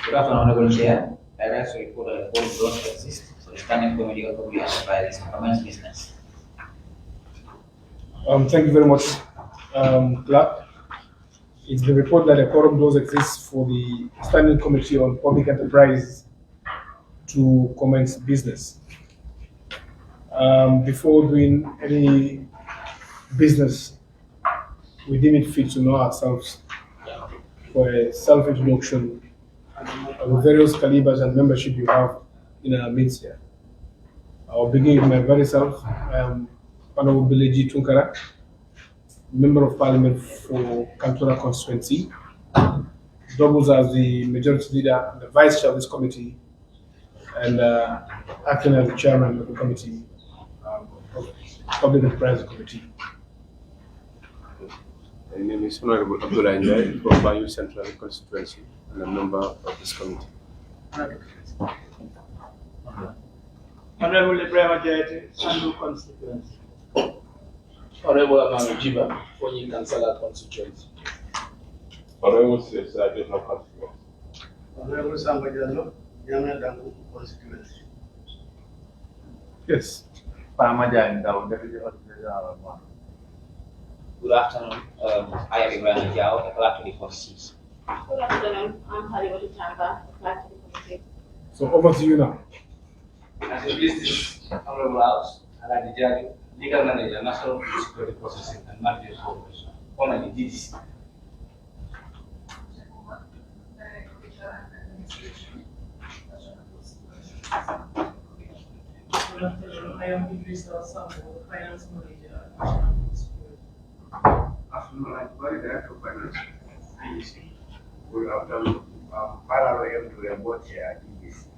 Good afternoon, Honorable Chair. I rise to report that the board does exist for the Standing Committee of Public Enterprises and Government Business. Thank you very much, Clerk. It's the report that a quorum does exist for the Standing Committee on Public Enterprise to commence business. Before doing any business, we deem it fit to know ourselves for a self-introduction of the various calibers and membership you have in our midst here. I'll begin with my very self. I am Honorable Bileji Tunkara, Member of Parliament for Kantura constituency, doubles as the Majority Leader and the Vice Chair of this committee, and acting as the Chairman of the Committee of Public Enterprise Committee. My name is Honorable Abdullah Njai from BANJUL Central constituency and a member of this committee. Honorable Ibrahim Ajayati, Sandu constituency. Honorable Amanu Jiba, Fonyi Kansala constituency. Honorable Sesa, Additional constituency. Honorable Sambajalo, Yamna Dangu constituency. Yes. Good afternoon. I am Ibrahim Jao, the clerk to the constituency. Good afternoon. I'm Hariboti Chamba, the clerk to the committee. So over to you now. As a business, Honorable House, Aladi Jari, Legal Manager, National Security Processing and Management Corporation, formerly DDC. Good afternoon. I am Idris Sambo, Finance Manager. Afternoon, I'm very director of finance. Good afternoon. Parallel to the board chair at DBC.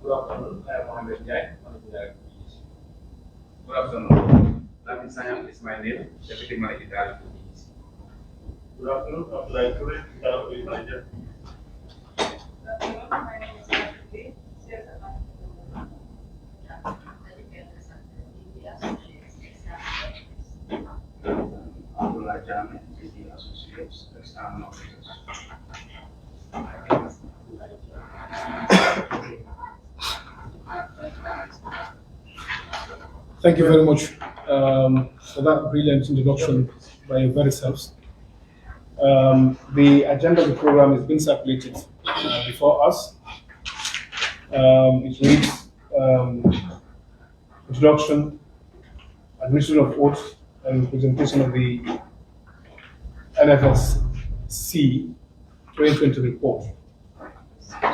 Good afternoon. I am Mohammed Jai, Manager at DDC. Good afternoon. Lamin Sanyam is my name, Deputy Manager at DDC. Good afternoon, Abdullah Kure, Deputy Manager. Good afternoon. My name is Marjorie, Sales and Marketing. Abdullah Jami, DD Associates, External Officers. Thank you very much for that brilliant introduction by your very selves. The agenda of the program is being circulated before us. It reads introduction, administration of oath, and presentation of the NFSC 2020 report.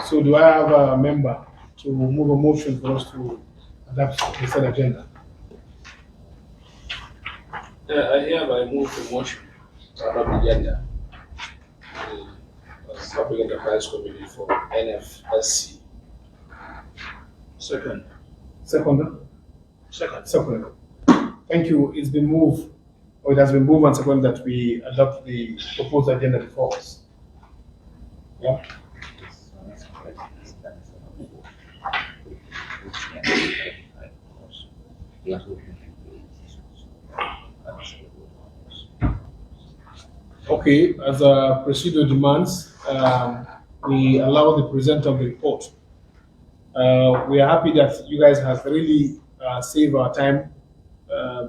So do I have a member to move a motion for us to adapt the said agenda? I hereby move the motion to adopt the agenda. The Public Enterprise Committee for NFSC. Second. Second. Second. Thank you. It's been moved, or it has been moved and second that we adopt the proposed agenda before us. Yeah. Okay, as a procedure demands, we allow the presenter of the report. We are happy that you guys have really saved our time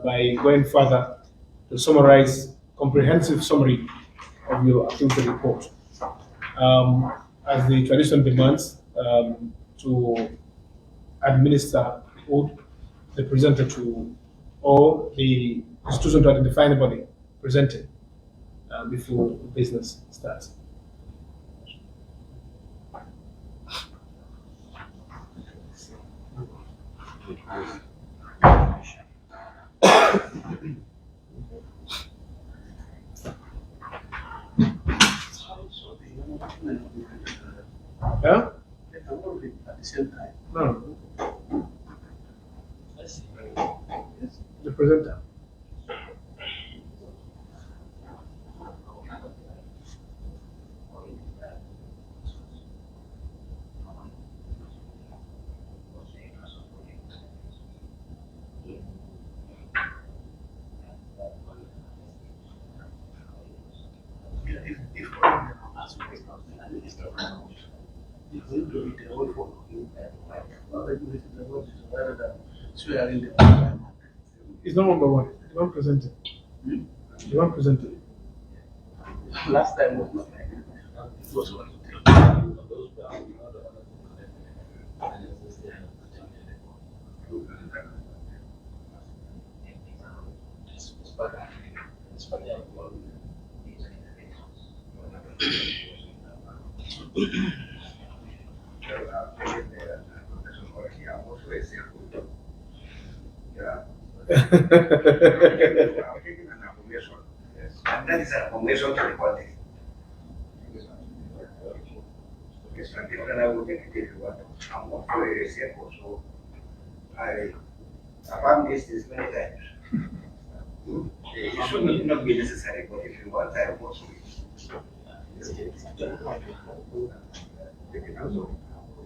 by going further to summarize comprehensive summary of your activity report. As the tradition demands, to administer the presenter to or the institution to identify anybody presented before business starts. Yeah? They can all be at the same time. No. The presenter. If all of them ask for it, It's going to be the whole for you. Rather than swearing the It's not number one. The one presented. The one presented. Last time was not like that. It was one. I'm taking an affirmation. And that is an affirmation to the body. Yes, and I will take it if you want. I'm not very careful, so I affirm this many times. It should not be necessary, but if you want, I will also.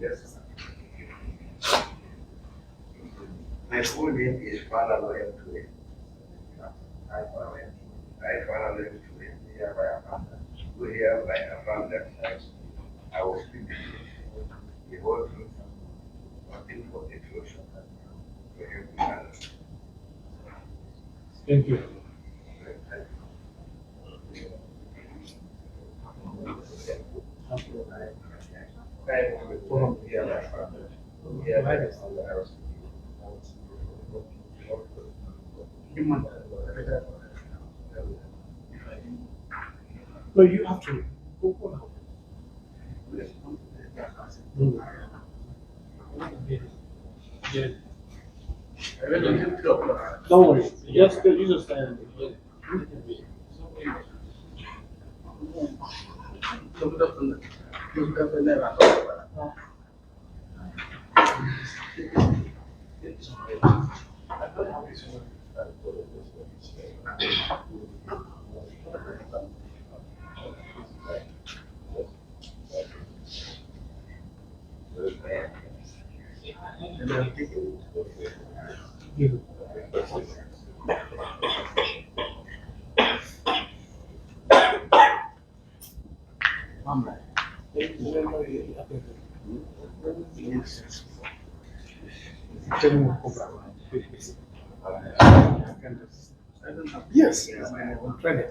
Yes. My full name is Father Loyal to it. I Father Loyal to it. We hereby affirm that I will speak the whole truth, nothing but the truth. To help me others. Thank you. No, you have to go now. Yeah. Don't worry. Just you just stand. Yes, I'm trying.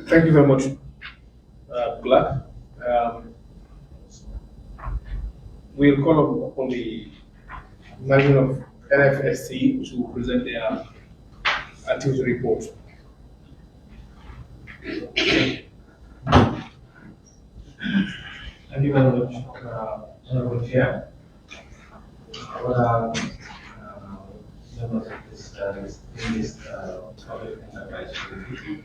Thank you very much, Clark. We'll call upon the management of NFSC to present their activity report. Thank you very much, Honorable Chair. Our members of this public enterprise committee,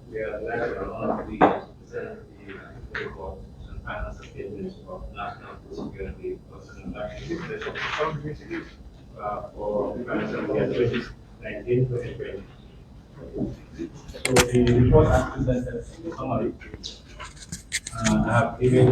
we are glad to honor the present the report and financial statements of National Security Personnel Tax Administration for financial year 2019-2020. So the report has presented a summary. I have given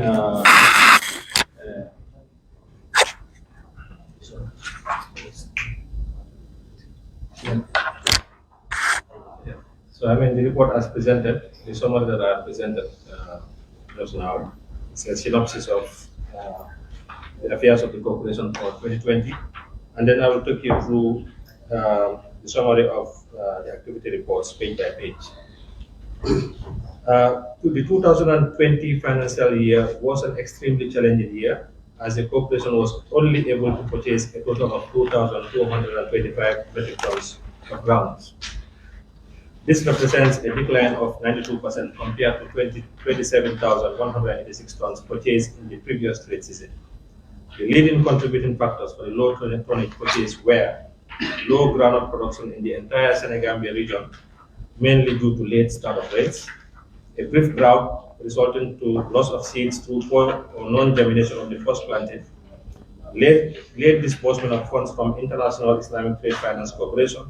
so the report as presented, the summary that I have presented just now. It's a synopsis of the affairs of the corporation for 2020, and then I will take you through the summary of the activity reports page by page. The 2020 financial year was an extremely challenging year, as the corporation was only able to purchase a total of 2,225 metric tons of grounds. This represents a decline of 92% compared to 27,186 tons purchased in the previous trade season. The leading contributing factors for the low tonnage purchase were low groundnut production in the entire Senegambia region, mainly due to late start of rains, a brief drought resulting to loss of seeds through poor or non-germination of the first planting, late disbursement of funds from International Islamic Trade Finance Corporation,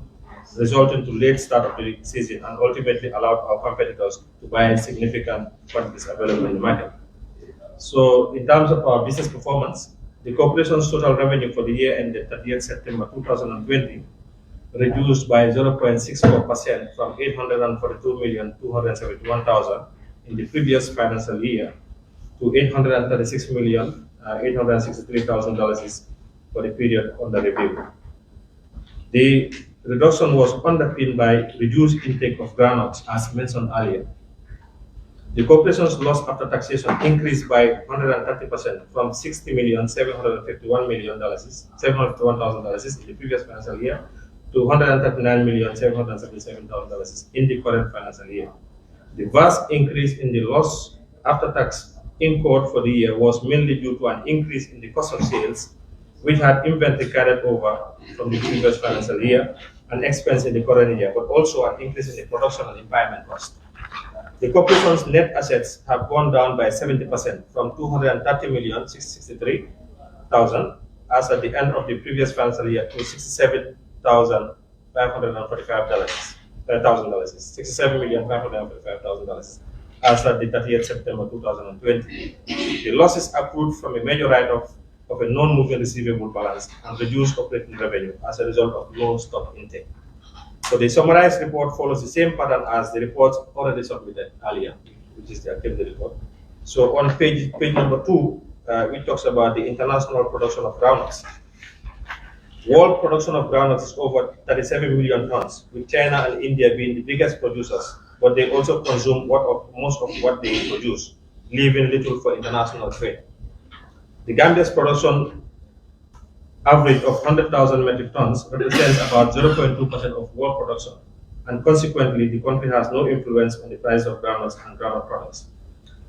resulting to late start of the season and ultimately allowed our competitors to buy significant quantities available in the market. So in terms of our business performance, the corporation's total revenue for the year ended 30th September 2020 reduced by 0.64% from 842,271,000 in the previous financial year to $836,863,000 for the period under review. The reduction was underpinned by reduced intake of groundnuts, as mentioned earlier. The corporation's loss after taxation increased by 130% from $60,751,000 in the previous financial year to $139,777,000 in the current financial year. The vast increase in the loss after tax incurred for the year was mainly due to an increase in the cost of sales, which had inventory carried over from the previous financial year, an expense in the current year, but also an increase in the production and impairment cost. The corporation's net assets have gone down by 70% from $230,663,000 as at the end of the previous financial year to $67,545,000 as at the 30th September 2020. The losses accrued from a major write-off of a non-moving receivable balance and reduced operating revenue as a result of low stock intake. So the summarized report follows the same pattern as the reports already submitted earlier, which is the activity report. So on page number 2, it talks about the international production of groundnuts. World production of groundnuts is over 37 million tons, with China and India being the biggest producers, but they also consume most of what they produce, leaving little for international trade. The Gambia's production average of 100,000 metric tons represents about 0.2% of world production, and consequently, the country has no influence on the price of groundnuts and groundnut products.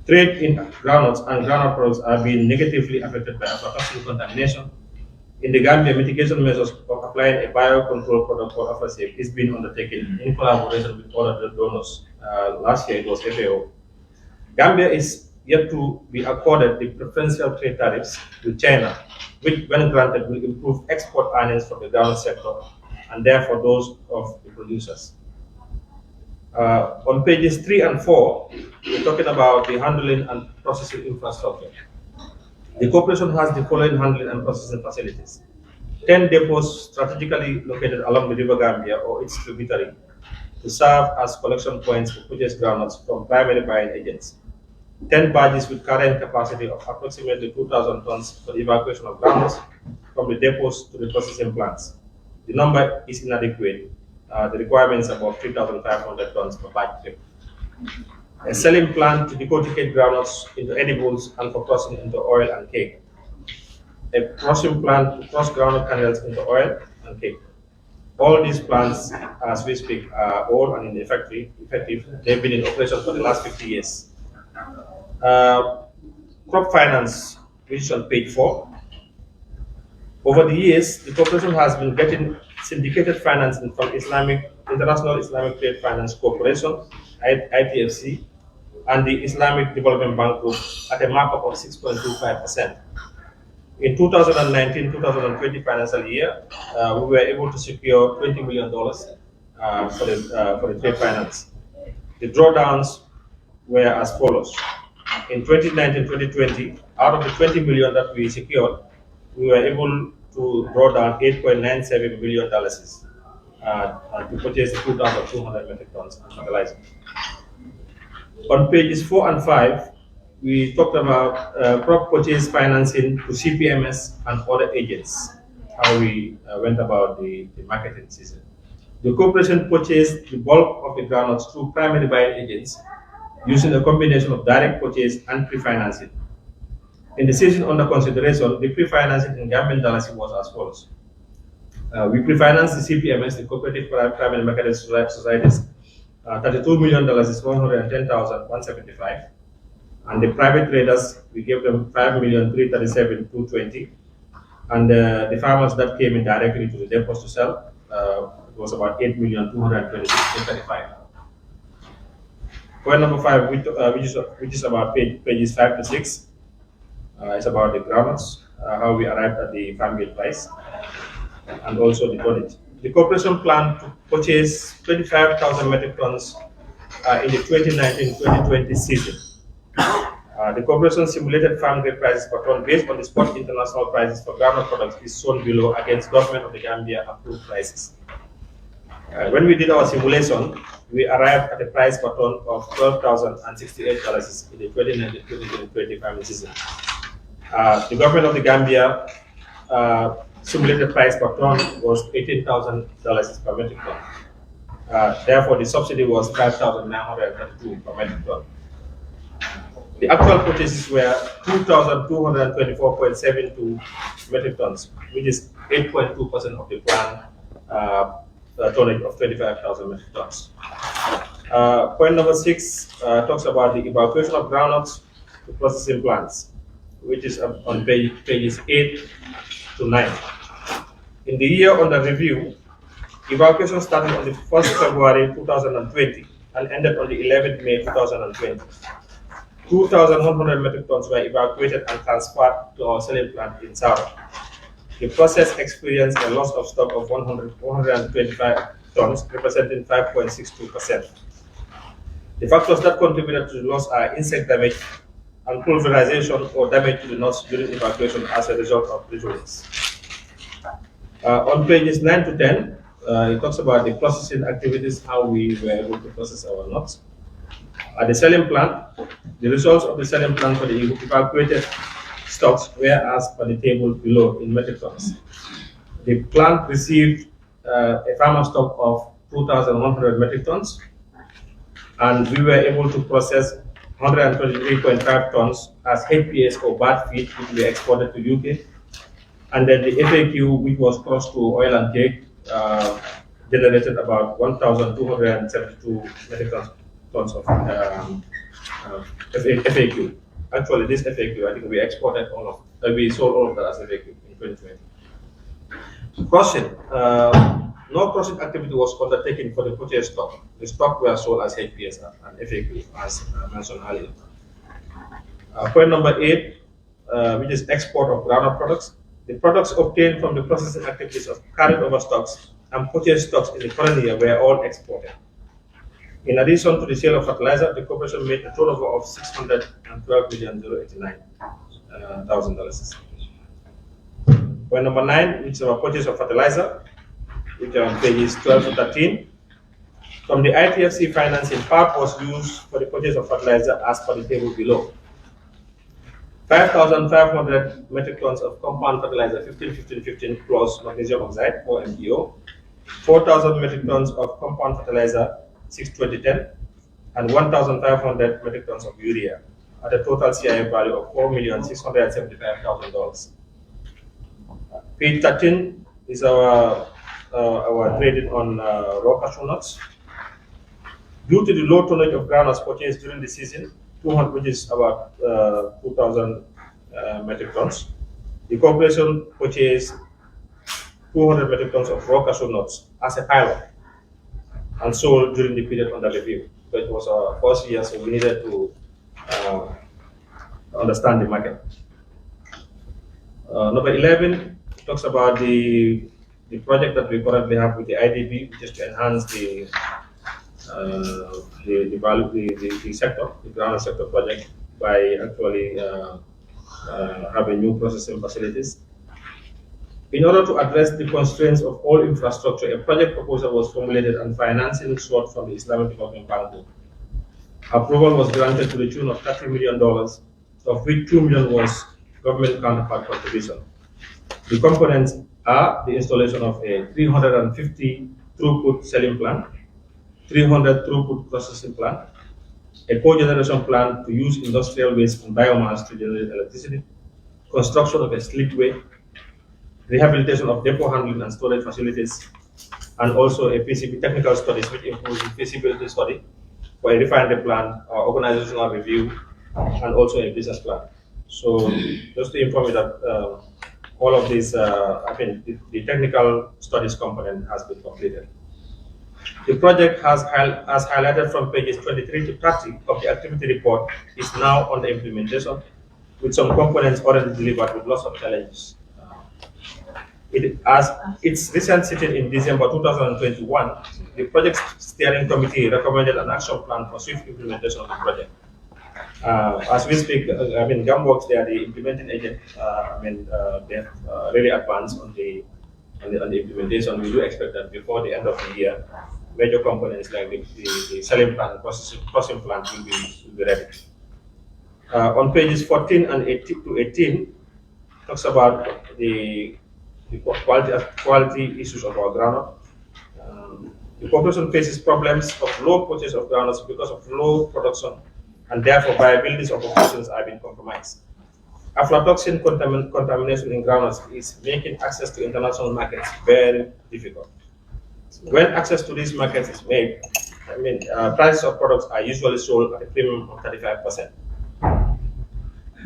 Trade in groundnuts and groundnut products are being negatively affected by aflatoxin contamination. In the Gambia, mitigation measures of applying a biocontrol product called Aflasafe is being undertaken in collaboration with other donors. Last year it was FAO. Gambia is yet to be accorded the preferential trade tariffs with China, which, when granted, will improve export earnings from the groundnut sector and therefore those of the producers. On pages 3 and 4, we're talking about the handling and processing infrastructure. The corporation has the following handling and processing facilities: 10 depots strategically located along the River Gambia or its tributary to serve as collection points for purchased groundnuts from primary buying agents, 10 barges with carrying capacity of approximately 2,000 tons for the evacuation of groundnuts from the depots to the processing plants. The number is inadequate. The requirement is about 3,500 tons per batch trip. A selling plant to decorticate groundnuts into edibles and for crossing into oil and cake. A crushing plant to cross groundnut kernels into oil and cake. All these plants, as we speak, are old and effective. They've been in operation for the last 50 years. Crop finance, which is on page 4. Over the years, the corporation has been getting syndicated financing from International Islamic Trade Finance Corporation, ITFC, and the Islamic Development Bank Group at a markup of 6.25%. In 2019-2020 financial year, we were able to secure $20 million for the trade finance. The drawdowns were as follows. In 2019-2020, out of the $20 million that we secured, we were able to draw down $8.97 million to purchase 2,200 metric tons of fertilizer. On pages 4 and 5, we talked about crop purchase financing to CPMS and other agents, how we went about the marketing season. The corporation purchased the bulk of the groundnuts through primary buying agents using a combination of direct purchase and pre-financing. In the season under consideration, the pre-financing in Gambian dollars was as follows. We pre-financed the CPMS, the Cooperative Primary Marketing Societies. $32 million is $110,175. And the private traders, we gave them $5,337,220. And the farmers that came in directly to the depots to sell was about 8,226,035. Point number 5, which is about pages 5 to 6, is about the groundnuts, how we arrived at the farm gate price, and also the tonnage. The corporation planned to purchase 25,000 metric tons in the 2019-2020 season. The corporation simulated farm gate prices per ton based on the spot international prices for groundnut products is shown below against Government of the Gambia approved prices. When we did our simulation, we arrived at a price per ton of $12,068 in the 2019-2020 farming season. The Government of the Gambia simulated price per ton was $18,000 per metric ton. Therefore, the subsidy was $5,932 per metric ton. The actual purchases were 2,224.72 metric tons, which is 8.2% of the planned tonnage of 25,000 metric tons. Point number 6 talks about the evacuation of groundnuts to processing plants, which is on pages 8 to 9. In the year under review, evacuation started on the 1st February 2020 and ended on the 11th May 2020. 2,100 metric tons were evacuated and transferred to our selling plant in Saura. The process experienced a loss of stock of 125 tons, representing 5.62%. The factors that contributed to the loss are insect damage and pulverization or damage to the nuts during evacuation as a result of rituals. On pages 9 to 10, it talks about the processing activities, how we were able to process our nuts. At the selling plant, the results of the selling plant for the evacuated stocks were as per the table below in metric tons. The plant received a farmer stock of 2,100 metric tons, and we were able to process 123.5 tons as HPS or bad feed, which we exported to UK. And then the FAQ, which was crossed to oil and cake, generated about 1,272 metric tons of FAQ. Actually, this FAQ, I think we exported we sold all of that as FAQ in 2020. Crossing. No crossing activity was undertaken for the purchase stock. The stock were sold as HPS and FAQ, as mentioned earlier. Point number 8, which is export of groundnut products. The products obtained from the processing activities of carried over stocks and purchased stocks in the current year were all exported. In addition to the sale of fertilizer, the corporation made a turnover of $612,089,000. Point number 9, which is our purchase of fertilizer, which are on pages 12 to 13. From the ITFC financing, part was used for the purchase of fertilizer as per the table below. 5,500 metric tons of compound fertilizer 15-15-15 plus magnesium oxide or MgO, 4,000 metric tons of compound fertilizer 6-20-10, and 1,500 metric tons of urea at a total CIF value of $4,675,000. Page 13 is our trading on raw cashew nuts. Due to the low tonnage of groundnuts purchased during the season, 200, which is about 2,000 metric tons, the corporation purchased 200 metric tons of raw cashew nuts as a pilot and sold during the period under review. So it was our first year, so we needed to understand the market. Number 11 talks about the project that we currently have with the IDB, which is to enhance the sector, the ground sector project, by actually having new processing facilities. In order to address the constraints of all infrastructure, a project proposal was formulated and financing sought from the Islamic Development Bank. Approval was granted to the tune of $30 million, of which $2 million was government counterpart contribution. The components are the installation of a 350 throughput selling plant, 300 throughput processing plant, a cogeneration plant to use industrial waste and biomass to generate electricity, construction of a slipway, rehabilitation of depot handling and storage facilities, and also a PCB technical studies, which includes a feasibility study for a refinery plant, organizational review, and also a business plan. So just to inform you that all of this, the technical studies component has been completed. The project has highlighted from pages 23 to 30 of the activity report is now under implementation, with some components already delivered with lots of challenges. As its recent sitting in December 2021, the project steering committee recommended an action plan for swift implementation of the project. As we speak, Gumworks, they are the implementing agent. They have really advanced on the implementation. We do expect that before the end of the year, major components like the selling plan and processing plan will be ready. On pages 14 and 18 to 18, talks about the quality issues of our groundnut. The corporation faces problems of low purchase of groundnuts because of low production, and therefore viabilities of operations are being compromised. Aflatoxin contamination in groundnuts is making access to international markets very difficult. When access to these markets is made, prices of products are usually sold at a premium of 35%,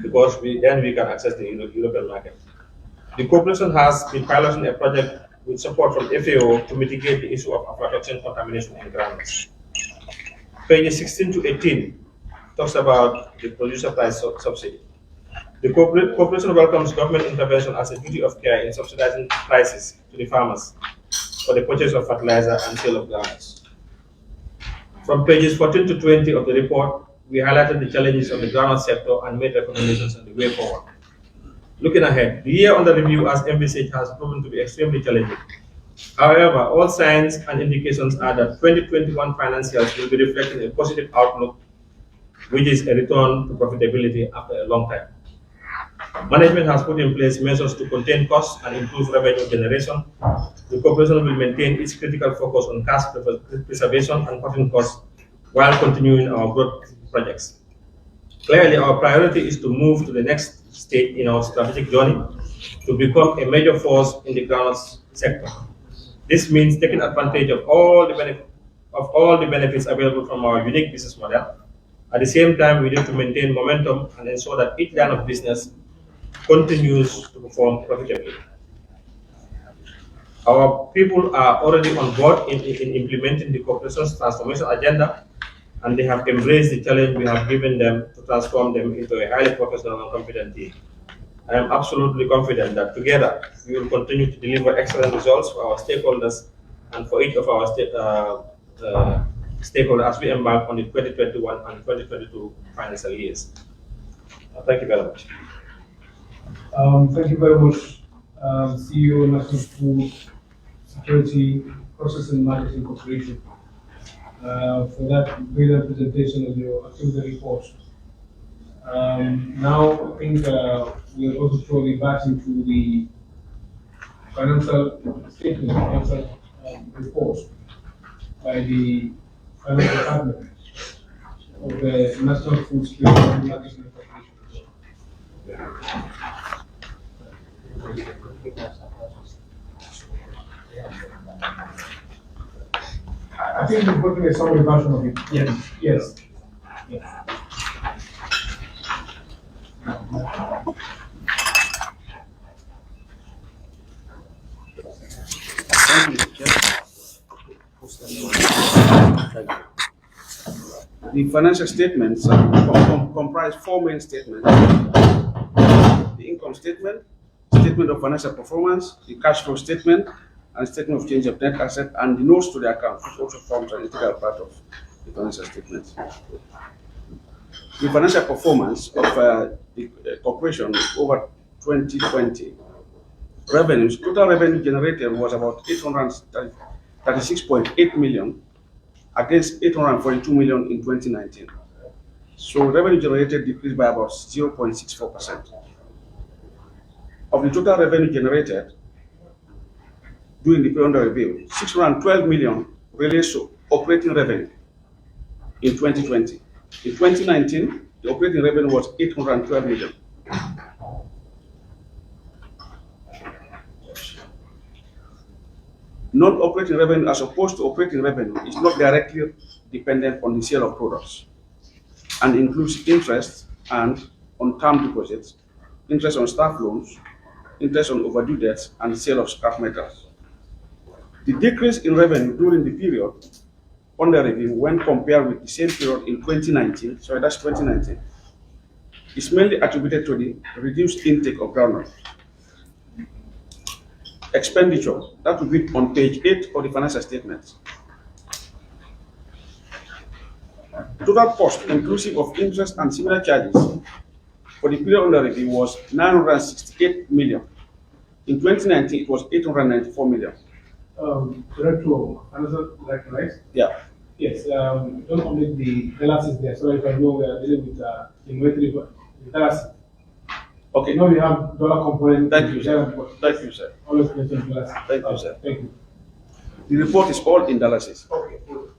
because then we can access the European market. The corporation has been piloting a project with support from FAO to mitigate the issue of aflatoxin contamination in groundnuts. Pages 16 to 18 talks about the producer price subsidy. The corporation welcomes government intervention as a duty of care in subsidizing prices to the farmers for the purchase of fertilizer and sale of groundnuts. From pages 14 to 20 of the report, we highlighted the challenges of the groundnut sector and made recommendations on the way forward. Looking ahead, the year under review, as envisaged, has proven to be extremely challenging. However, all signs and indications are that 2021 financials will be reflecting a positive outlook, which is a return to profitability after a long time. Management has put in place measures to contain costs and improve revenue generation. The corporation will maintain its critical focus on cash preservation and cutting costs while continuing our growth projects. Clearly, our priority is to move to the next stage in our strategic journey to become a major force in the groundnut sector. This means taking advantage of all the benefits available from our unique business model. At the same time, we need to maintain momentum and ensure that each line of business continues to perform profitably. Our people are already on board in implementing the corporation's transformation agenda, and they have embraced the challenge we have given them to transform them into a highly professional and competent team. I am absolutely confident that together we will continue to deliver excellent results for our stakeholders and for each of our stakeholders as we embark on the 2021 and 2022 financial years. Thank you very much. Thank you very much, CEO, National Food Security Processing Marketing Corporation, for that brilliant presentation of your activity report. Now, I think we're going to throw the bat into the financial statement, financial report by the Finance Department of the National Food Security Marketing Corporation. I think we've gotten a summary version of it. Yes. Yes. Yes. The financial statements comprise four main statements: the income statement, statement of financial performance, the cash flow statement, and statement of change of net asset, and the notes to the account, which also forms an integral part of the financial statements. The financial performance of the corporation over 2020 revenues, total revenue generated was about 836.8 million against 842 million in 2019. So revenue generated decreased by about 0.64%. Of the total revenue generated during the period under review, 612 million relates to operating revenue in 2020. In 2019, the operating revenue was 812 million. Non-operating revenue, as opposed to operating revenue, is not directly dependent on the sale of products and includes interest and on term deposits, interest on staff loans, interest on overdue debts, and sale of scrap metals. The decrease in revenue during the period under review when compared with the same period in 2019, sorry, that's 2019, is mainly attributed to the reduced intake of groundnut. Expenditure, that will be on page 8 of the financial statements. Total cost, inclusive of interest and similar charges, for the period under review was 968 million. In 2019, it was 894 million. Director, another right? Yeah. Yes, don't omit the analysis there, so if I know we are dealing with inventory analysis. Okay. Now we have dollar component. Thank you, sir. Thank you, sir. Always mention dollars. Thank you, sir. Thank you. The report is all in dollars. Okay, good.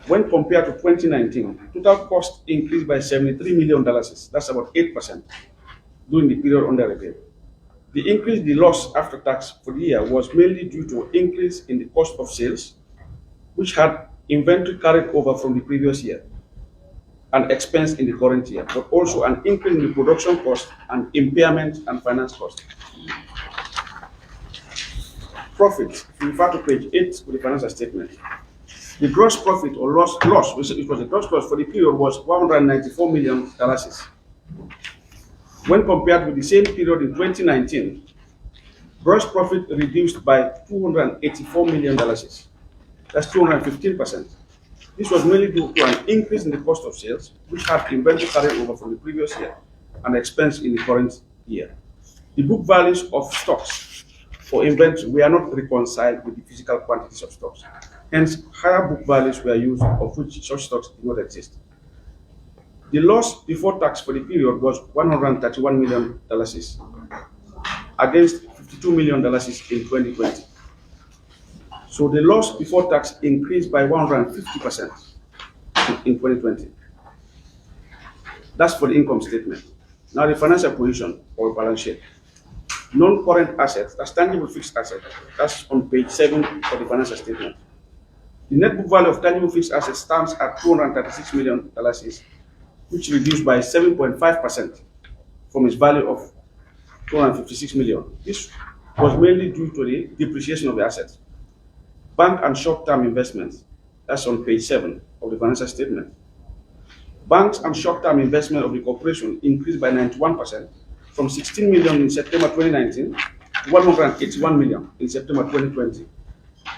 When compared to 2019, total cost increased by $73 million. That's about 8% during the period under review. The increase in the loss after tax for the year was mainly due to an increase in the cost of sales, which had inventory carried over from the previous year and expense in the current year, but also an increase in the production cost and impairment and finance cost. Profit, if you refer to page 8 of the financial statement, the gross profit or loss, it was the gross loss for the period was $194 million. When compared with the same period in 2019, gross profit reduced by $284 million. That's 215%. This was mainly due to an increase in the cost of sales, which had inventory carried over from the previous year and expense in the current year. The book values of stocks for inventory were not reconciled with the physical quantities of stocks. Hence, higher book values were used, of which such stocks do not exist. The loss before tax for the period was $131 million against $52 million in 2020. So the loss before tax increased by 150% in 2020. That's for the income statement. Now the financial position or balance sheet. Non-current assets, that's tangible fixed assets. That's on page 7 of the financial statement. The net book value of tangible fixed assets stands at $236 million, which reduced by 7.5% from its value of $256 million. This was mainly due to the depreciation of the assets. Bank and short-term investments, that's on page 7 of the financial statement. Banks and short-term investment of the corporation increased by 91% from 16 million in September 2019 to 181 million in September 2020.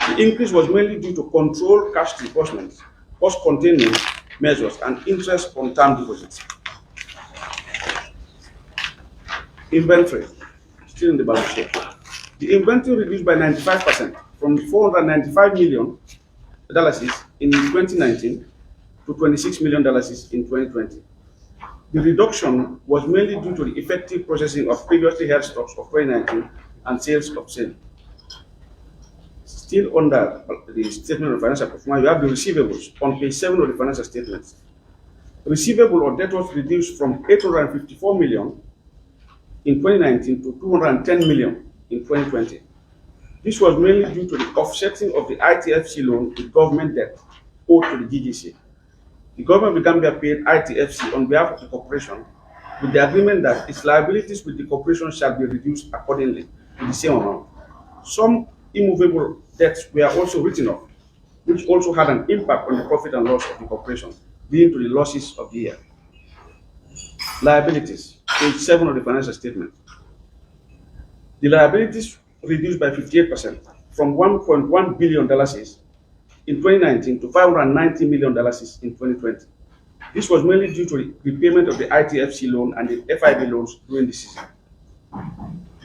The increase was mainly due to controlled cash disbursements, cost containment measures, and interest on term deposits. Inventory, still in the balance sheet. The inventory reduced by 95% from $495 million in 2019 to $26 million in 2020. The reduction was mainly due to the effective processing of previously held stocks of 2019 and sales of sale. Still under the statement of financial performance, you have the receivables on page 7 of the financial statements. Receivable or debtors reduced from $854 million in 2019 to $210 million in 2020. This was mainly due to the offsetting of the ITFC loan with government debt owed to the GGC. The government of the Gambia paid ITFC on behalf of the corporation with the agreement that its liabilities with the corporation shall be reduced accordingly to the same amount. Some immovable debts were also written off, which also had an impact on the profit and loss of the corporation, leading to the losses of the year. Liabilities, page 7 of the financial statement. The liabilities reduced by 58% from $1.1 billion in 2019 to $590 million in 2020. This was mainly due to the repayment of the ITFC loan and the FIB loans during the season.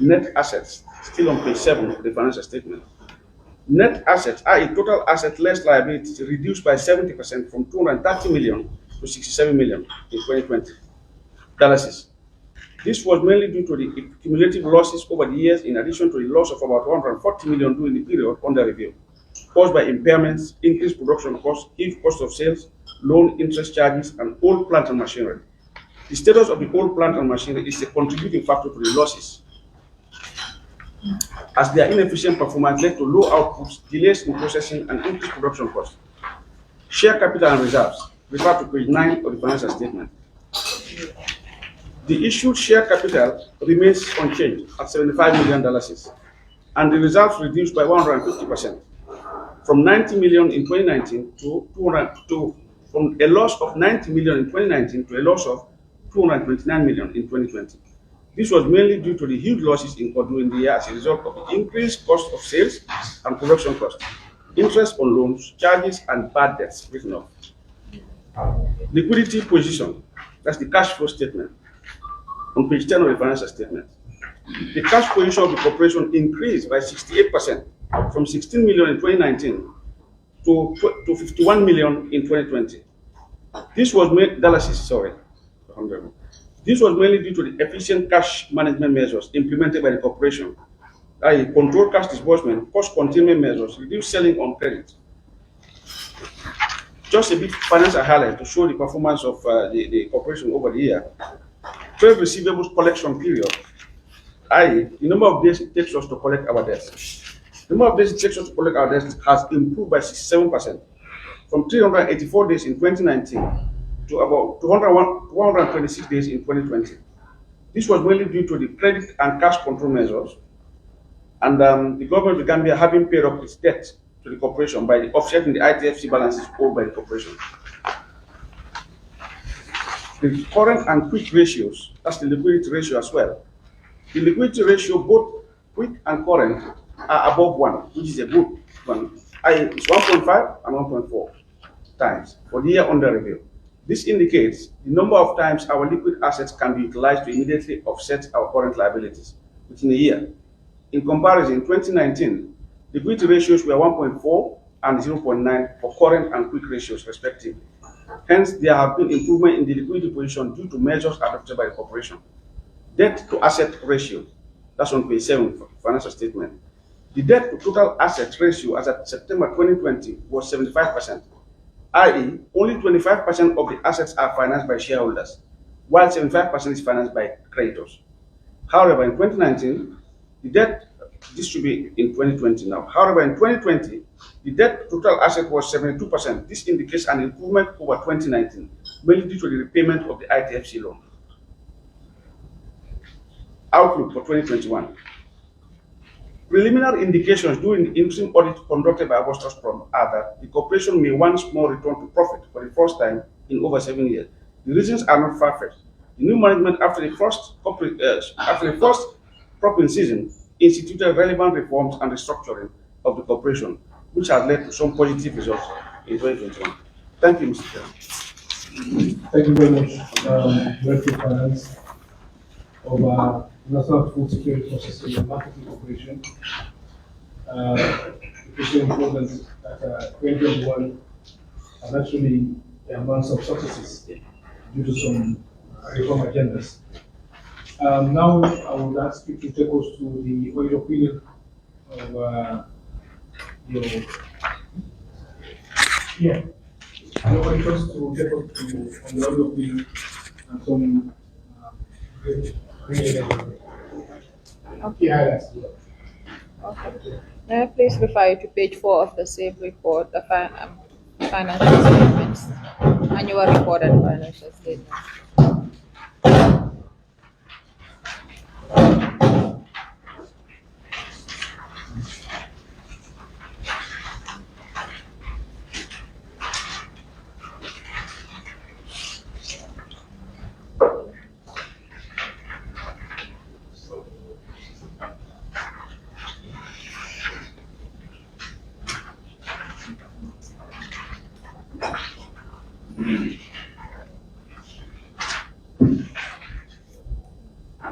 Net assets, still on page 7 of the financial statement. Net assets, i.e. total asset less liabilities, reduced by 70% from $230 million to $67 million in 2020. This was mainly due to the cumulative losses over the years, in addition to the loss of about $140 million during the period under review, caused by impairments, increased production costs, cost of sales, loan interest charges, and old plant and machinery. The status of the old plant and machinery is a contributing factor to the losses, as their inefficient performance led to low outputs, delays in processing, and increased production costs. Share capital and reserves, refer to page 9 of the financial statement. The issued share capital remains unchanged at $75 million, and the reserves reduced by 150%, from 90 million in 2019 from a loss of 90 million in 2019 to a loss of 229 million in 2020. This was mainly due to the huge losses incurred during the year as a result of the increased cost of sales and production costs, interest on loans, charges, and bad debts written off. Liquidity position, that's the cash flow statement, on page 10 of the financial statement. The cash position of the corporation increased by 68%, from 16 million in 2019 to 51 million in 2020. This was mainly due to the efficient cash management measures implemented by the corporation, i.e. control cash disbursement, cost containment measures, reduce selling on credit. Just a bit financial highlight to show the performance of the corporation over the year. Trade receivables collection period, i.e. the number of days it takes us to collect our debts. The number of days it takes us to collect our debts has improved by 67%, from 384 days in 2019 to about 226 days in 2020. This was mainly due to the credit and cash control measures, and the government of the Gambia having paid up its debt to the corporation by offsetting the ITFC balances owed by the corporation. The current and quick ratios, that's the liquidity ratio as well. The liquidity ratio, both quick and current, are above 1, which is a good one. It's 1.5 and 1.4 times for the year under review. This indicates the number of times our liquid assets can be utilized to immediately offset our current liabilities within a year. In comparison, in 2019, liquidity ratios were 1.4 and 0.9 for current and quick ratios, respectively. Hence, there have been improvement in the liquidity position due to measures adopted by the corporation. Debt to asset ratio, that's on page 7 for financial statement. The debt to total assets ratio as at September 2020 was 75%, i.e. only 25% of the assets are financed by shareholders, while 75% is financed by creditors. However, in 2019, the debt, this should be in 2020 now. However, in 2020, the debt to total asset was 72%. This indicates an improvement over 2019, mainly due to the repayment of the ITFC loan. Outlook for 2021. Preliminary indications during the interim audit conducted by Augustus Prom are that the corporation may once more return to profit for the first time in over 7 years. The reasons are not far-fetched. The new management, after the first cropping season, instituted relevant reforms and restructuring of the corporation, which has led to some positive results in 2021. Thank you, Mr. Chairman. Thank you very much, Director of Finance of National Food Security Processing and Marketing Corporation. It's important that 2021 has actually among some successes due to some reform agendas. Now I would ask you to take us to the audit opinion of your auditors to take us to on the audit opinion and some key highlights. Okay. May I please refer you to page 4 of the same report, the financial statements, annual report and financial statements.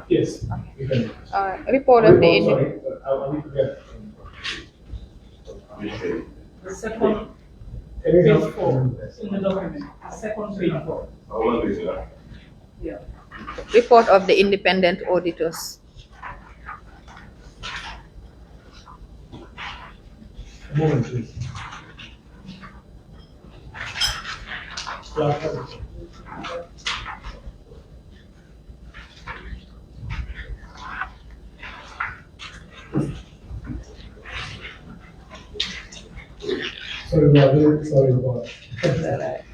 Yes. Report of the I need to get The second page 4 in the document. The second page 4. Yeah. report of the independent auditors. a moment, please. Sorry about it. Sorry about it.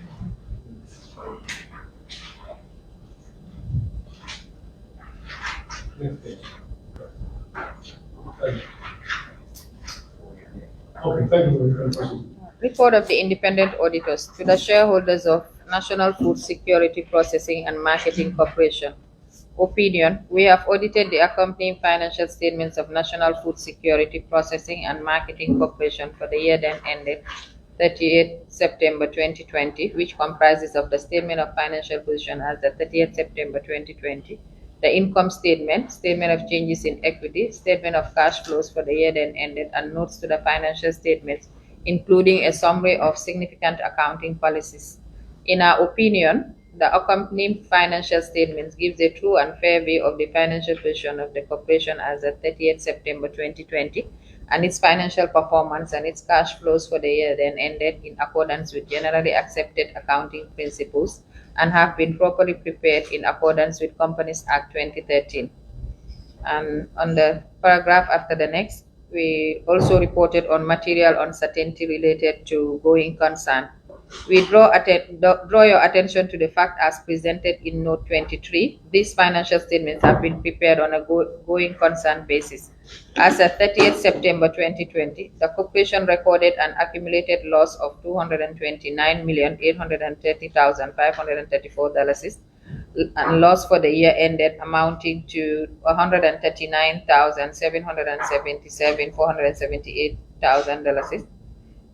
Okay, thank you for your question. Report of the independent auditors to the shareholders of National Food Security Processing and Marketing Corporation. Opinion: we have audited the accompanying financial statements of National Food Security Processing and Marketing Corporation for the year then ended 30th September 2020, which comprises of the statement of financial position as of 30th September 2020, the income statement, statement of changes in equity, statement of cash flows for the year then ended, and notes to the financial statements, including a summary of significant accounting policies. In our opinion, the accompanying financial statements gives a true and fair view of the financial position of the corporation as of 30th September 2020 and its financial performance and its cash flows for the year then ended in accordance with generally accepted accounting principles and have been properly prepared in accordance with Companies Act 2013. And on the paragraph after the next, we also reported on material uncertainty related to going concern. We draw your attention to the fact as presented in Note 23. These financial statements have been prepared on a going concern basis. As of 30th September 2020, the corporation recorded an accumulated loss of $229,830,534 and loss for the year ended amounting to $139,777,478,000.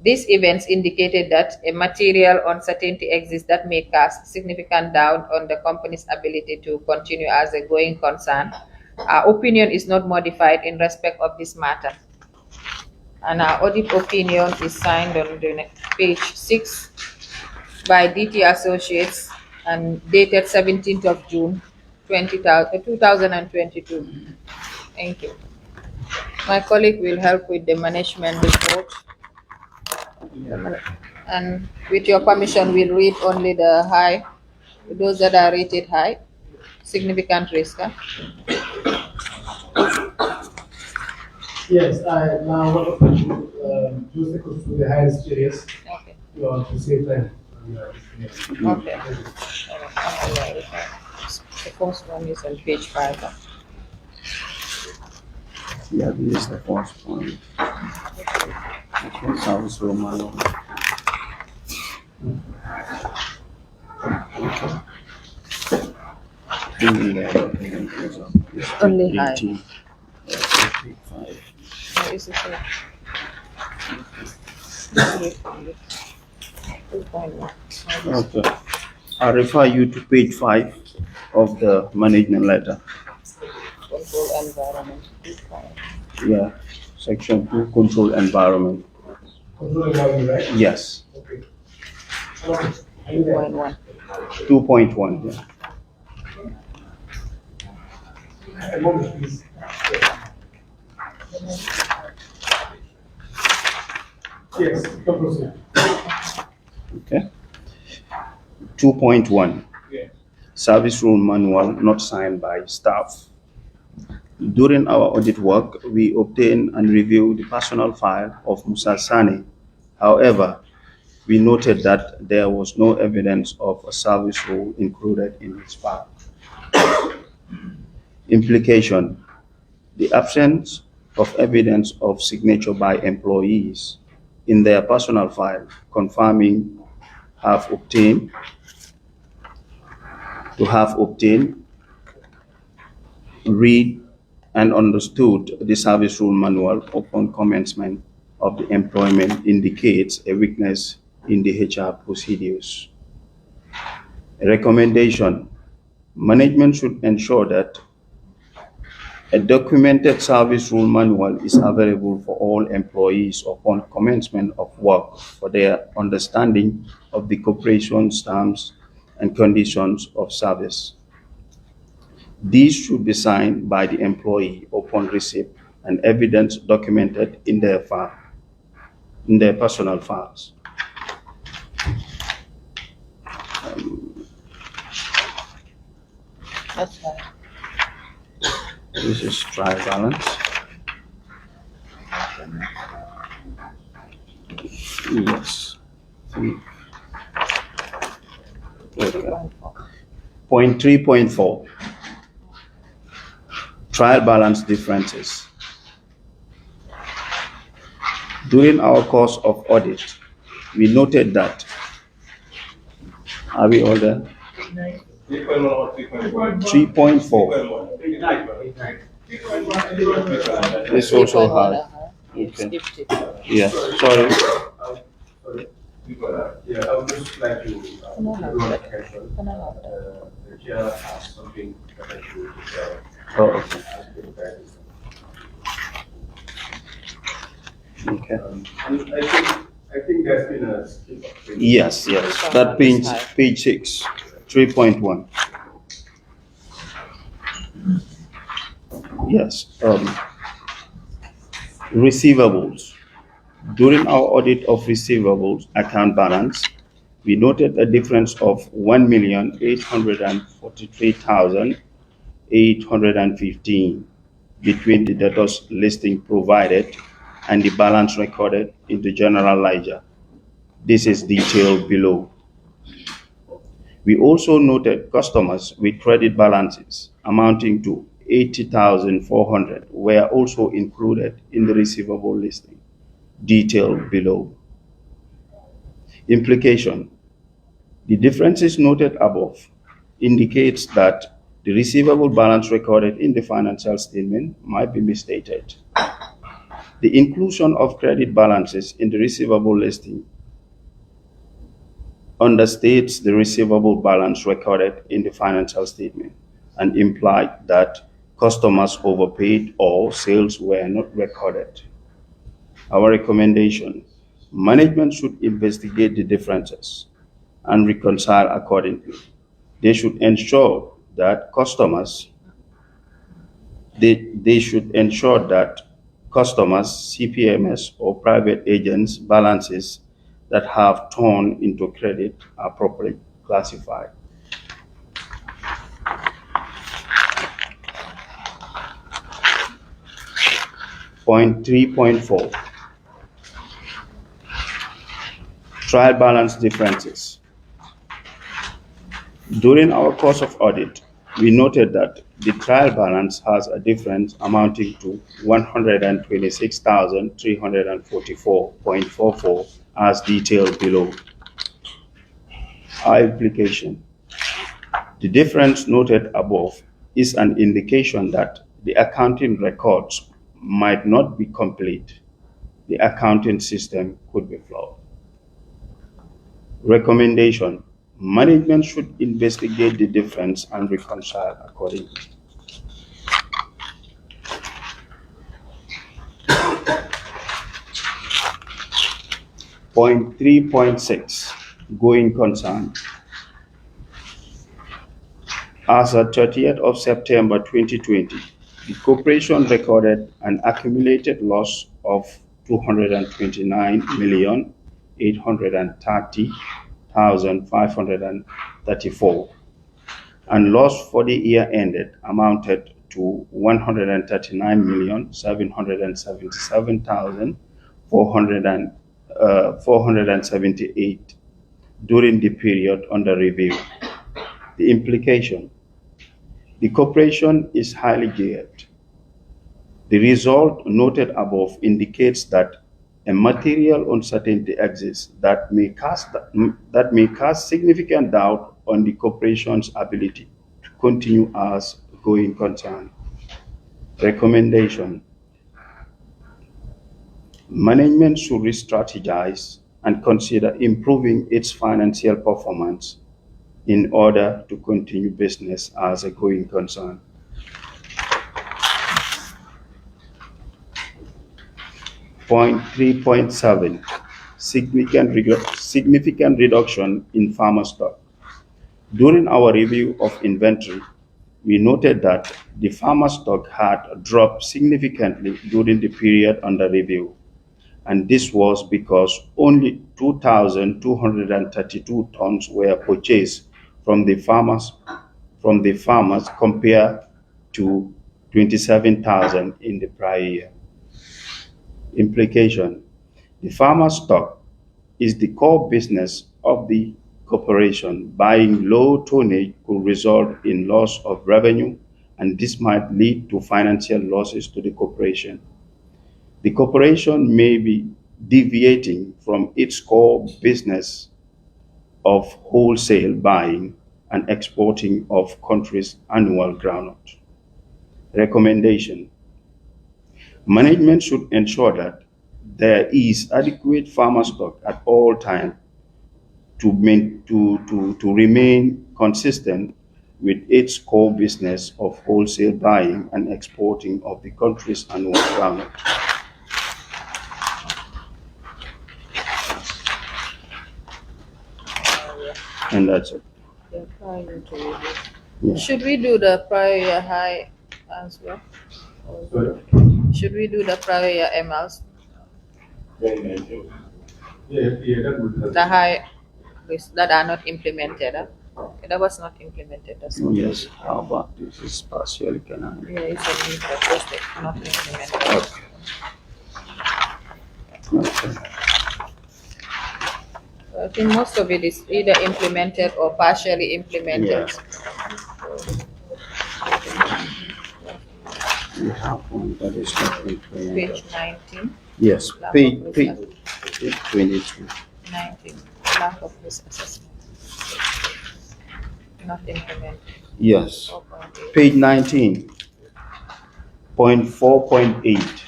These events indicated that a material uncertainty exists that may cast significant doubt on the company's ability to continue as a going concern. Our opinion is not modified in respect of this matter. And our audit opinion is signed on the page 6 by DT Associates and dated 17th of June 2022. Thank you. My colleague will help with the management report. And with your permission, we'll read only the high, those that are rated high, significant risk. Huh? Yes, I now want to just take us through the highest areas. Okay. To save time. Okay. The first one is on page 5. Huh? Yeah, this is the first one. Sounds Roman. Only high. 18. What is it? 2.1. Okay. I refer you to page 5 of the management letter. Control environment. Yeah, section 2, control environment. Control environment, right? Yes. Okay. 2.1. 2.1. Yeah. A moment, please. Yes, come proceed. Okay. 2.1. Yeah. Service rule manual not signed by staff. During our audit work, we obtained and reviewed the personal file of Musa Sani. However, we noted that there was no evidence of a service rule included in his file. Implication: the absence of evidence of signature by employees in their personal file confirming have obtained, read, and understood the service rule manual upon commencement of the employment indicates a weakness in the HR procedures. A recommendation: management should ensure that a documented service rule manual is available for all employees upon commencement of work for their understanding of the corporation's terms and conditions of service. These should be signed by the employee upon receipt and evidence documented in their file, in their personal files. That's fine. This is trial balance. Yes. Okay. Point 3.4. Trial balance differences. During our course of audit, we noted that, are we all there? 3.1 or 3.4? 3.4. This also hard. Okay. Yeah, sorry. Yeah, I would just like to draw attention. The chair has something that I should Oh, okay. And I think there's been a skip of things. Yes, that page 6, 3.1. Yes, receivables. During our audit of receivables account balance, we noted a difference of 1,843,815 between the debtors listing provided and the balance recorded in the general ledger. This is detailed below. We also noted customers with credit balances amounting to 80,400 were also included in the receivable listing, detailed below. Implication: the differences noted above indicates that the receivable balance recorded in the financial statement might be misstated. The inclusion of credit balances in the receivable listing understates the receivable balance recorded in the financial statement and implied that customers overpaid or sales were not recorded. Our recommendation: management should investigate the differences and reconcile accordingly. They should ensure that customers CPMS or private agents balances that have turned into credit are properly classified. Point 3.4. Trial balance differences. During our course of audit, we noted that the trial balance has a difference amounting to 126,344.44 as detailed below. Our implication: the difference noted above is an indication that the accounting records might not be complete. The accounting system could be flawed. Recommendation: management should investigate the difference and reconcile accordingly. Point 3.6, going concern. As at 30th of September 2020, the corporation recorded an accumulated loss of 229,830,534, and loss for the year ended amounted to 139,777,478 during the period under review. The implication: the corporation is highly geared. The result noted above indicates that a material uncertainty exists that may cast significant doubt on the corporation's ability to continue as a going concern. Recommendation: management should re-strategize and consider improving its financial performance in order to continue business as a going concern. Point 3.7, significant reduction in farmer stock. During our review of inventory, we noted that the farmer stock had dropped significantly during the period under review, and this was because only 2,232 tons were purchased from the farmers compared to 27,000 in the prior year. Implication: the farmer stock is the core business of the corporation. Buying low tonnage could result in loss of revenue, and this might lead to financial losses to the corporation. The corporation may be deviating from its core business of wholesale buying and exporting of country's annual groundnut. Recommendation: management should ensure that there is adequate farmer stock at all times to remain consistent with its core business of wholesale buying and exporting of the country's annual groundnut. And that's it. Yeah, prior to review. Yeah. Should we do the prior year high as well? Should we do the prior year MLs? Yeah, that would. The high risk that are not implemented. Okay, that was not implemented. That's what Yes, how about this is partially canine? Yeah, it's a need for just not implemented. Okay. I think most of it is either implemented or partially implemented. Yeah. We have one that is not implemented. Page 19. Yes, Lack page of risk 22. 19. Lack of risk assessment. Not implemented. Yes, 4.8. page 19, point 4.8.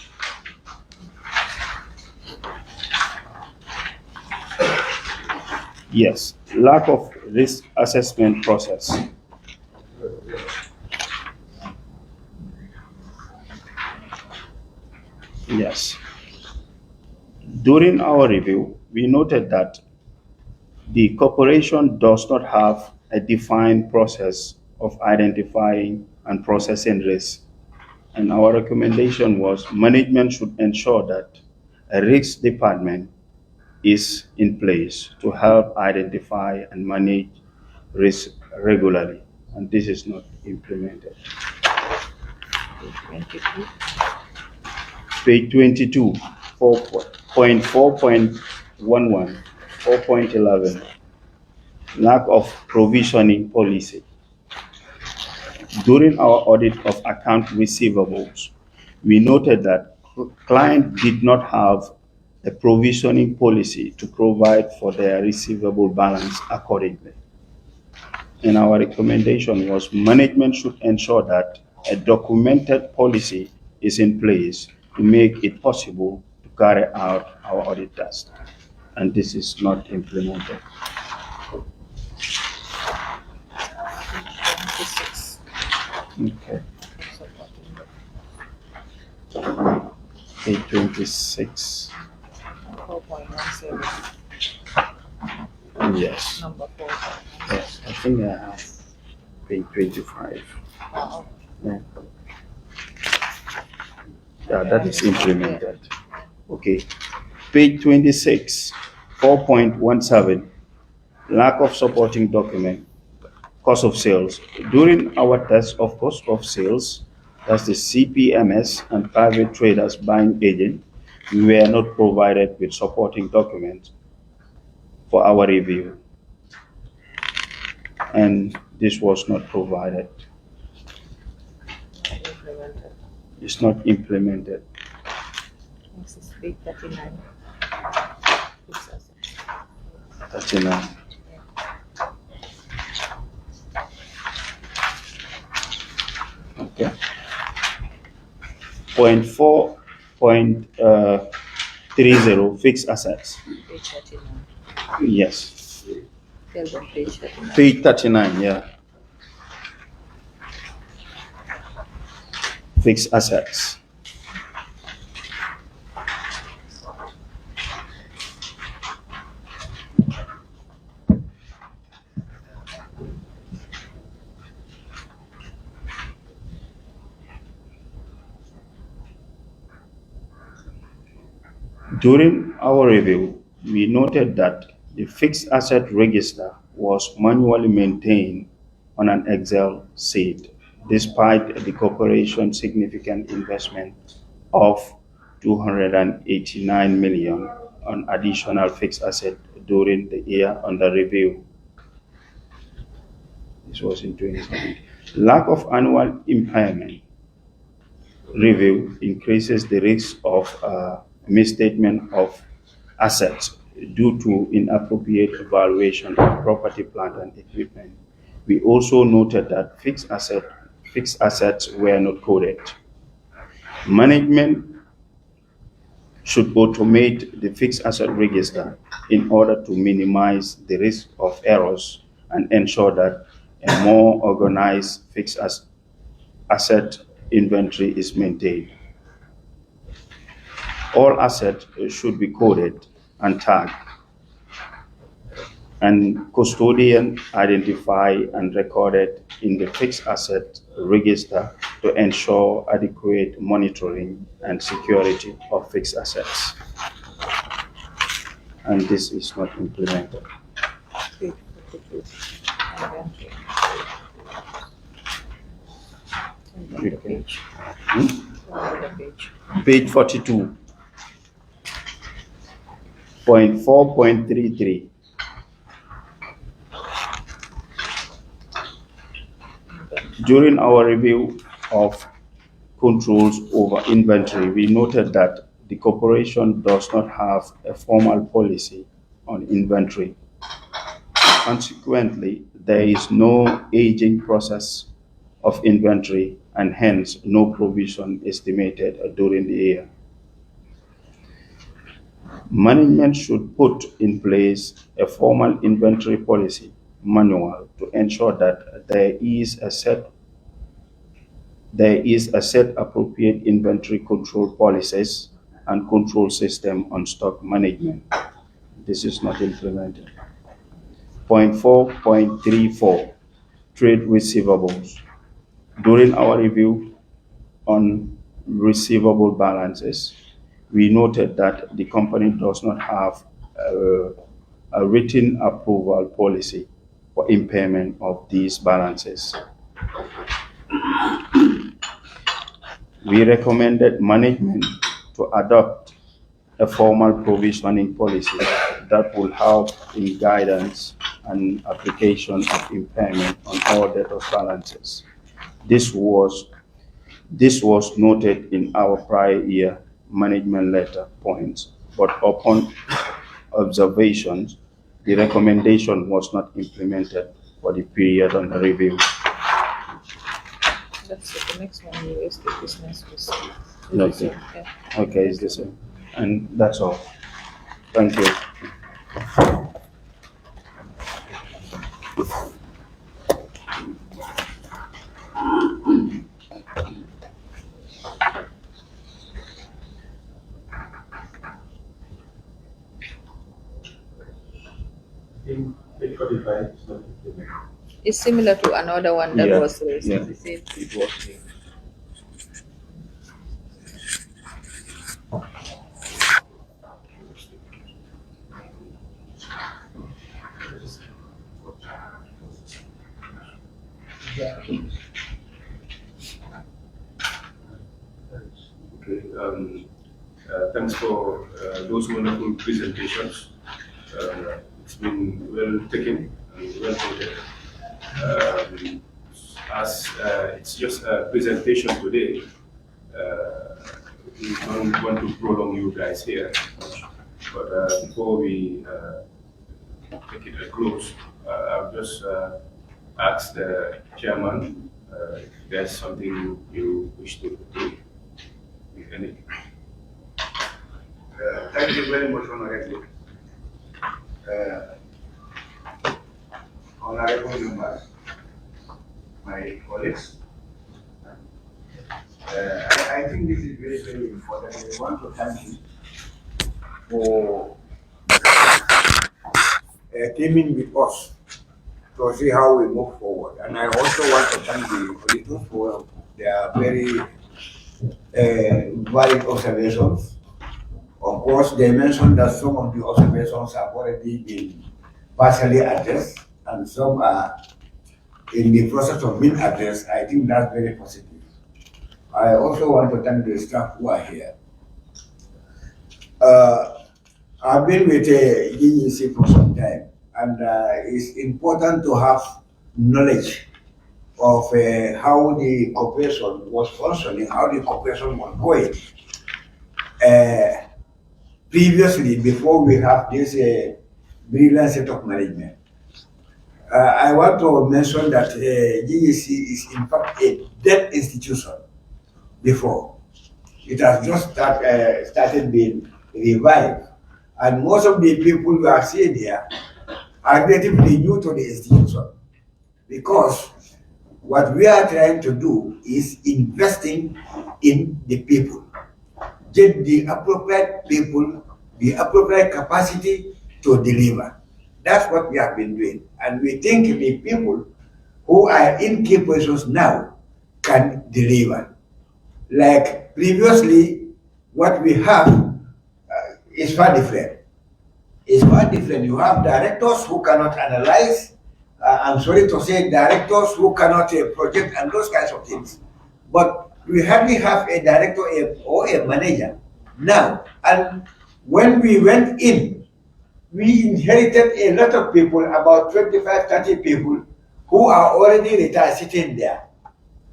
Yes, lack of risk assessment process. Yes. During our review, we noted that the corporation does not have a defined process of identifying and processing risk. And our recommendation was management should ensure that a risk department is in place to help identify and manage risk regularly. And this is not implemented. 22. Page 22, 4.4.11, 4.11, lack of provisioning policy. During our audit of account receivables, we noted that client did not have a provisioning policy to provide for their receivable balance accordingly. And our recommendation was management should ensure that a documented policy is in place to make it possible to carry out our audit task. And this is not implemented. 26. Okay. Page 26. 4.17. Yes. Number 4. Yes, I think I have page 25. Oh, Yeah. Yeah, that is implemented. Okay. Page 26, 4.17, lack of supporting document, cost of sales. During our test of cost of sales, that's the CPMS and private traders buying agent, we were not provided with supporting documents for our review. And this was not provided. implemented. It's not implemented. This is page 39. 39. Okay. Point 4.30 fixed assets. Page 39. Yes. Tell them page 39. Page 39, yeah. Fixed assets. During our review, we noted that the fixed asset register was manually maintained on an Excel sheet, despite the corporation's significant investment of $289 million on additional fixed asset during the year under review. This was in 2020. Lack of annual impairment review increases the risk of misstatement of assets due to inappropriate evaluation of property, plant, and equipment. We also noted that fixed assets were not coded. Management should automate the fixed asset register in order to minimize the risk of errors and ensure that a more organized fixed asset inventory is maintained. All assets should be coded and tagged, and custodian identified and recorded in the fixed asset register to ensure adequate monitoring and security of fixed assets. And this is not implemented. Page 42. Point 4.33. During our review of controls over inventory, we noted that the corporation does not have a formal policy on inventory. Consequently, there is no aging process of inventory and hence no provision estimated during the year. Management should put in place a formal inventory policy manual to ensure that there is a set appropriate inventory control policies and control system on stock management. This is not implemented. Point 4.34, trade receivables. During our review on receivable balances, we noted that the company does not have a written approval policy for impairment of these balances. We recommended management to adopt a formal provisioning policy that will help in guidance and application of impairment on all debtors balances. This was noted in our prior year management letter points, but upon observations, the recommendation was not implemented for the period under review. That's it. The next one is the business receipt. Okay. Yeah. Okay, it's the same. And that's all. Thank you. In page 45, it's not implemented. It's similar to another one that Yeah, was raised. yeah. Is it? It was. Okay, thanks for those wonderful presentations. It's been well taken and well noted. As it's just a presentation today, we don't want to prolong you guys here. But before we take it a close, I'll just ask the chairman if there's something you wish to do, if any. Thank you very much, Honorable. Honorable members, my colleagues, I think this is very, very important. I want to thank you for teaming with us to see how we move forward. And I also want to thank the auditors for their very valid observations. Of course, they mentioned that some of the observations have already been partially addressed, and some are in the process of being addressed. I think that's very positive. I also want to thank the staff who are here. I've been with GEC for some time, and it's important to have knowledge of how the corporation was functioning, how the corporation was going. previously, before we have this brilliant set of management. I want to mention that GEC is in fact a dead institution before. It has just started being revived. And most of the people who are seeing here are relatively new to the institution, because what we are trying to do is investing in the people, get the appropriate people, the appropriate capacity to deliver. That's what we have been doing. And we think the people who are in key positions now can deliver. Like previously, what we have is far different. It's far different. You have directors who cannot analyze. I'm sorry to say, directors who cannot project and those kinds of things. But we hardly have a director or a manager now. And when we went in, we inherited a lot of people, about 25, 30 people who are already retired sitting there.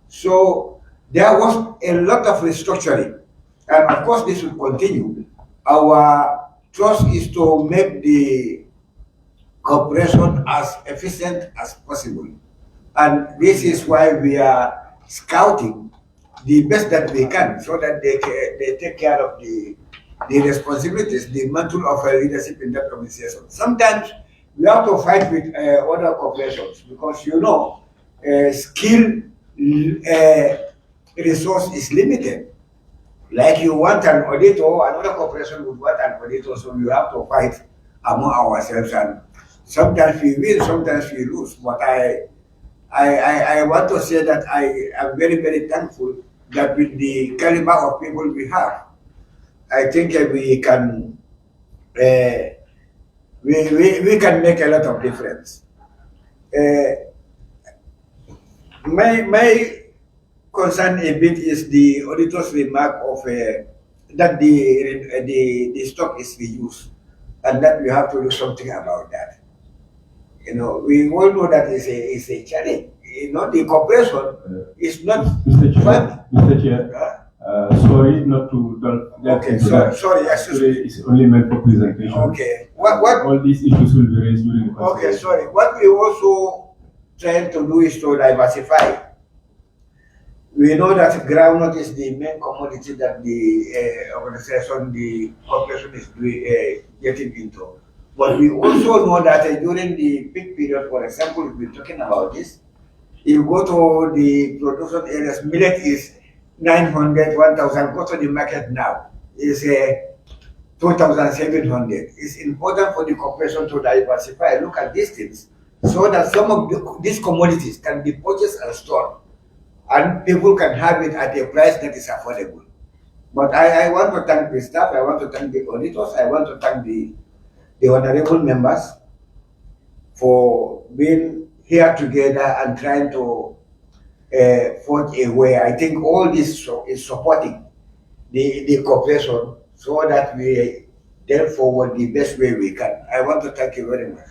So there was a lot of restructuring. And of course, this will continue. Our trust is to make the corporation as efficient as possible. And this is why we are scouting the best that we can, so that they take care of the responsibilities, the mantle of leadership in that organization. Sometimes we have to fight with other corporations, because skill resource is limited. Like you want an auditor, another corporation would want an auditor, so we have to fight among ourselves. And sometimes we win, sometimes we lose. But I want to say that I am very, very thankful that with the caliber of people we have, I think we can we can make a lot of difference. My concern a bit is the auditor's remark of that the stock is reused, and that we have to do something about that. We all know that is a challenge. The corporation is not. Mr. Chair, sorry not to okay, sorry, excuse me. It's only meant for presentation. Okay. What all these issues will be raised during the okay, sorry. What we also trying to do is to diversify. We know that groundnut is the main commodity that the organization, the corporation is getting into. But we also know that during the peak period, for example, we've been talking about this. If you go to the production areas, millet is 900, 1,000. Go to the market now, is 2,700. It's important for the corporation to diversify, look at these things, so that some of these commodities can be purchased and stored, and people can have it at a price that is affordable. But I want to thank the staff, I want to thank the auditors, I want to thank the honorable members for being here together and trying to forge a way. I think all this is supporting the corporation, so that we delve forward the best way we can. I want to thank you very much.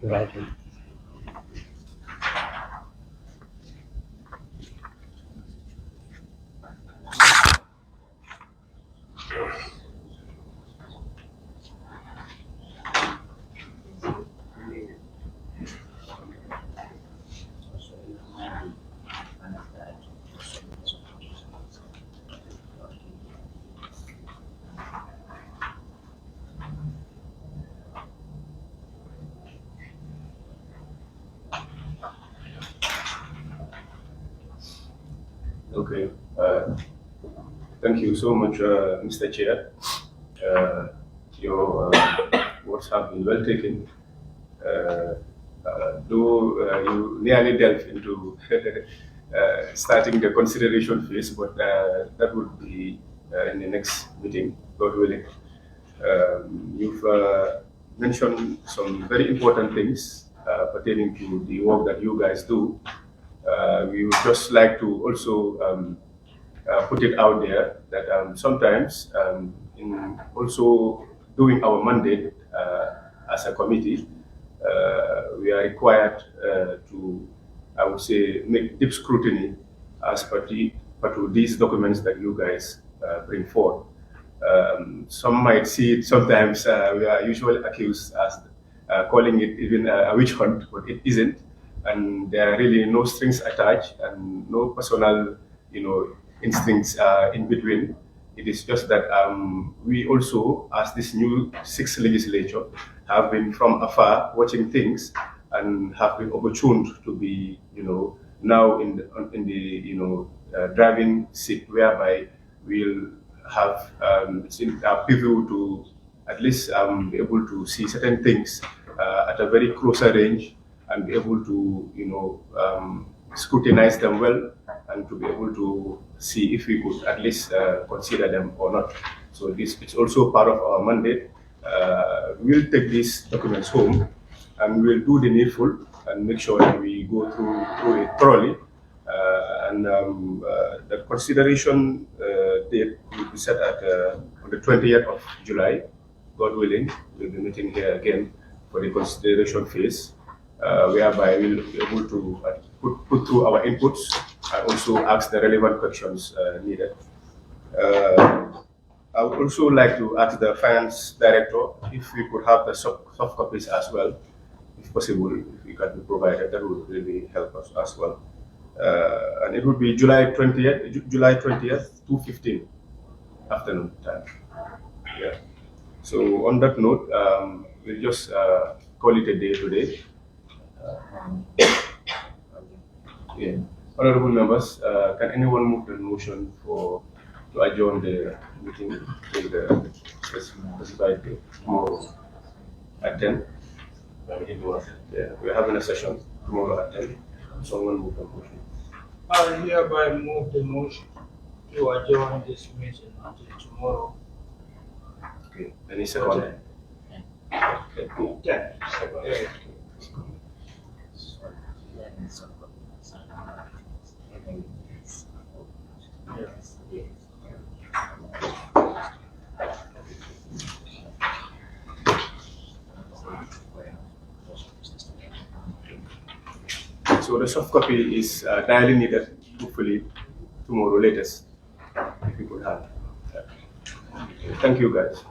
Right. Okay. Thank you so much, Mr. Chair. Your words have been well taken. Though you nearly delved into starting the consideration phase, but that would be in the next meeting, God willing. You've mentioned some very important things pertaining to the work that you guys do. We would just like to also put it out there that sometimes in also doing our mandate as a committee, we are required to, I would say, make deep scrutiny as per to these documents that you guys bring forth. Some might see it sometimes, we are usually accused as calling it even a witch hunt, but it isn't. And there are really no strings attached and no personal, instincts in between. It is just that we also, as this new 6th legislature, have been from afar watching things and have been opportuned to be, now in the driving seat, whereby we'll have a preview to at least be able to see certain things at a very closer range and be able to, scrutinize them well and to be able to see if we could at least consider them or not. So it's also part of our mandate. We'll take these documents home and we'll do the needful and make sure that we go through it thoroughly. The consideration date will be set at on the 20th of July. God willing, we'll be meeting here again for the consideration phase, whereby we'll be able to put through our inputs and also ask the relevant questions needed. I would also like to ask the finance director if we could have the soft copies as well, if possible, if we can be provided. That would really help us as well. And it would be July 20th, 2:15 afternoon time. Yeah. So on that note, we'll just call it a day today. Yeah. Honorable members, can anyone move the motion to adjourn the meeting till the specified day tomorrow at 10? Yeah, we're having a session tomorrow at 10. Someone move the motion. I hereby move the motion to adjourn this meeting until tomorrow. Okay. Any second? Yeah. So the soft copy is direly needed, hopefully tomorrow latest, if we could have. Thank you guys.